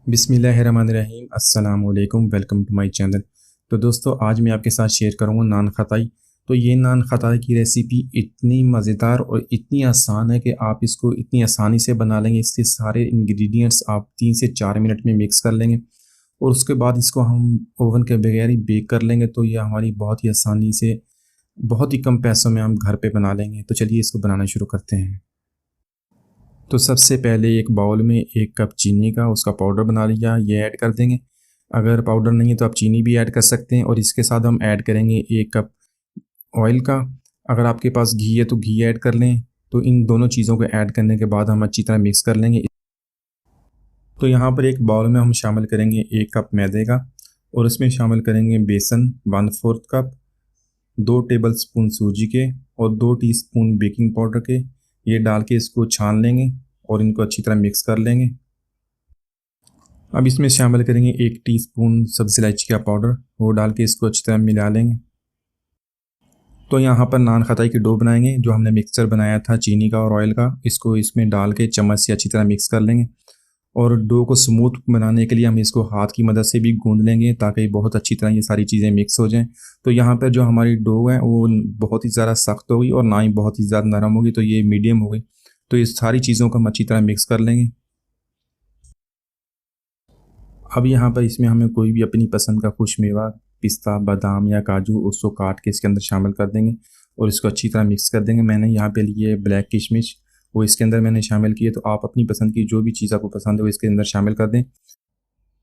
बिस्मिल्लाहिर्रहमानिर्रहीम अस्सलाम वालेकुम, वेलकम टू माय चैनल। तो दोस्तों, आज मैं आपके साथ शेयर करूंगा नान खताई। तो ये नान खताई की रेसिपी इतनी मज़ेदार और इतनी आसान है कि आप इसको इतनी आसानी से बना लेंगे। इसके सारे इंग्रेडिएंट्स आप 3 से 4 मिनट में मिक्स कर लेंगे और उसके बाद इसको हम ओवन के बगैर ही बेक कर लेंगे। तो ये हमारी बहुत ही आसानी से, बहुत ही कम पैसों में हम घर पे बना लेंगे। तो चलिए इसको बनाना शुरू करते हैं। तो सबसे पहले एक बाउल में 1 कप चीनी का उसका पाउडर बना लिया, ये ऐड कर देंगे। अगर पाउडर नहीं है तो आप चीनी भी ऐड कर सकते हैं। और इसके साथ हम ऐड करेंगे 1 कप ऑयल का। अगर आपके पास घी है तो घी ऐड कर लें। तो इन दोनों चीज़ों को ऐड करने के बाद हम अच्छी तरह मिक्स कर लेंगे। तो यहाँ पर एक बाउल में हम शामिल करेंगे 1 कप मैदे का और इसमें शामिल करेंगे बेसन 1/4 कप, 2 टेबल स्पून सूजी के और 2 टीस्पून बेकिंग पाउडर के। ये डाल के इसको छान लेंगे और इनको अच्छी तरह मिक्स कर लेंगे। अब इसमें शामिल करेंगे 1 टीस्पून सब्ज़ इलायची का पाउडर, वो डाल के इसको अच्छी तरह मिला लेंगे। तो यहाँ पर नान खताई की डो बनाएंगे। जो हमने मिक्सचर बनाया था चीनी का और ऑयल का, इसको इसमें डाल के चम्मच से अच्छी तरह मिक्स कर लेंगे। और डो को स्मूथ बनाने के लिए हम इसको हाथ की मदद से भी गूंद लेंगे ताकि बहुत अच्छी तरह ये सारी चीज़ें मिक्स हो जाएं। तो यहाँ पर जो हमारी डो है वो बहुत ही ज़्यादा सख्त होगी और ना ही बहुत ही ज़्यादा नरम होगी, तो ये मीडियम होगी। तो इस सारी चीज़ों को हम अच्छी तरह मिक्स कर लेंगे। अब यहाँ पर इसमें हमें कोई भी अपनी पसंद का खुश मेवा, पिस्ता, बादाम या काजू, उसको काट के इसके अंदर शामिल कर देंगे और इसको अच्छी तरह मिक्स कर देंगे। मैंने यहाँ पे लिए ब्लैक किशमिश, वो इसके अंदर मैंने शामिल किए। तो आप अपनी पसंद की जो भी चीज़ आपको पसंद है वो इसके अंदर शामिल कर दें।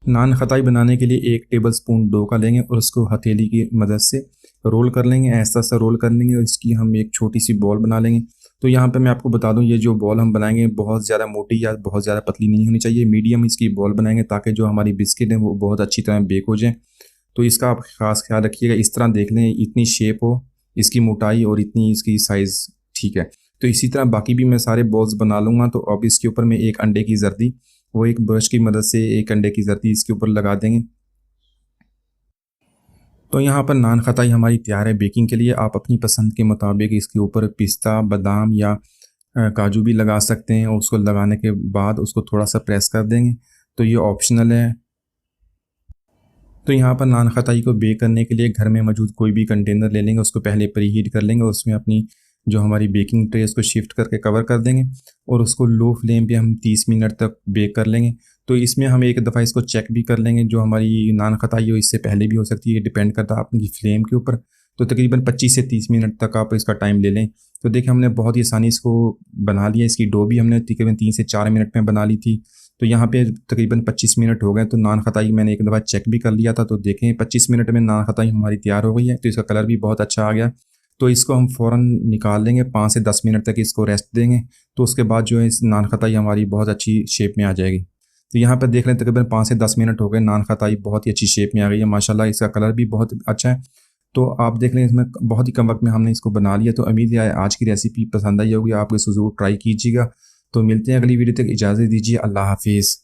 नान खताई बनाने के लिए 1 टेबल स्पून डो का लेंगे और उसको हथेली की मदद से रोल कर लेंगे, ऐसा सा रोल कर लेंगे और इसकी हम एक छोटी सी बॉल बना लेंगे। तो यहाँ पे मैं आपको बता दूं, ये जो बॉल हम बनाएंगे बहुत ज़्यादा मोटी या बहुत ज़्यादा पतली नहीं होनी चाहिए, मीडियम इसकी बॉल बनाएंगे ताकि जो हमारी बिस्किट है वो बहुत अच्छी तरह बेक हो जाए। तो इसका आप ख़ास ख्याल रखिएगा, इस तरह देख लें इतनी शेप हो इसकी मोटाई और इतनी इसकी साइज़ ठीक है। तो इसी तरह बाकी भी मैं सारे बॉल्स बना लूँगा। तो अब इसके ऊपर मैं 1 अंडे की जर्दी, वो एक ब्रश की मदद से 1 अंडे की जर्दी इसके ऊपर लगा देंगे। तो यहाँ पर नान खताई हमारी तैयार है बेकिंग के लिए। आप अपनी पसंद के मुताबिक इसके ऊपर पिस्ता, बादाम या काजू भी लगा सकते हैं और उसको लगाने के बाद उसको थोड़ा सा प्रेस कर देंगे। तो ये ऑप्शनल है। तो यहाँ पर नान खताई को बेक करने के लिए घर में मौजूद कोई भी कंटेनर ले लेंगे, उसको पहले प्री हीट कर लेंगे और उसमें अपनी जो हमारी बेकिंग ट्रे उसको शिफ्ट करके कवर कर देंगे और उसको लो फ्लेम पे हम 30 मिनट तक बेक कर लेंगे। तो इसमें हम एक दफ़ा इसको चेक भी कर लेंगे, जो हमारी नान खताई हो इससे पहले भी हो सकती है, डिपेंड करता है आपकी फ्लेम के ऊपर। तो तकरीबन 25 से 30 मिनट तक आप इसका टाइम ले लें। तो देखिए हमने बहुत ही आसानी इसको बना लिया। इसकी डो भी हमने तकरीबन 3 से 4 मिनट में बना ली थी। तो यहाँ पे तकरीबन 25 मिनट हो गए। तो नान खताई मैंने एक दफ़ा चेक भी कर लिया था। तो देखें 25 मिनट में नान खताई हमारी तैयार हो गई है। तो इसका कलर भी बहुत अच्छा आ गया। तो इसको हम फ़ौरन निकाल लेंगे, 5 से 10 मिनट तक इसको रेस्ट देंगे। तो उसके बाद जो है इस नान खताई हमारी बहुत अच्छी शेप में आ जाएगी। तो यहाँ पर देख लें तकरीबन 5 से 10 मिनट हो गए, नान खताई बहुत ही अच्छी शेप में आ गई है माशाल्लाह। इसका कलर भी बहुत अच्छा है। तो आप देख लें इसमें बहुत ही कम वक्त में हमने इसको बना लिया। तो उम्मीद है आज की रेसिपी पसंद आई होगी, आप इसको ज़रूर ट्राई कीजिएगा। तो मिलते हैं अगली वीडियो तक, इजाज़त दीजिए, अल्लाह हाफिज़।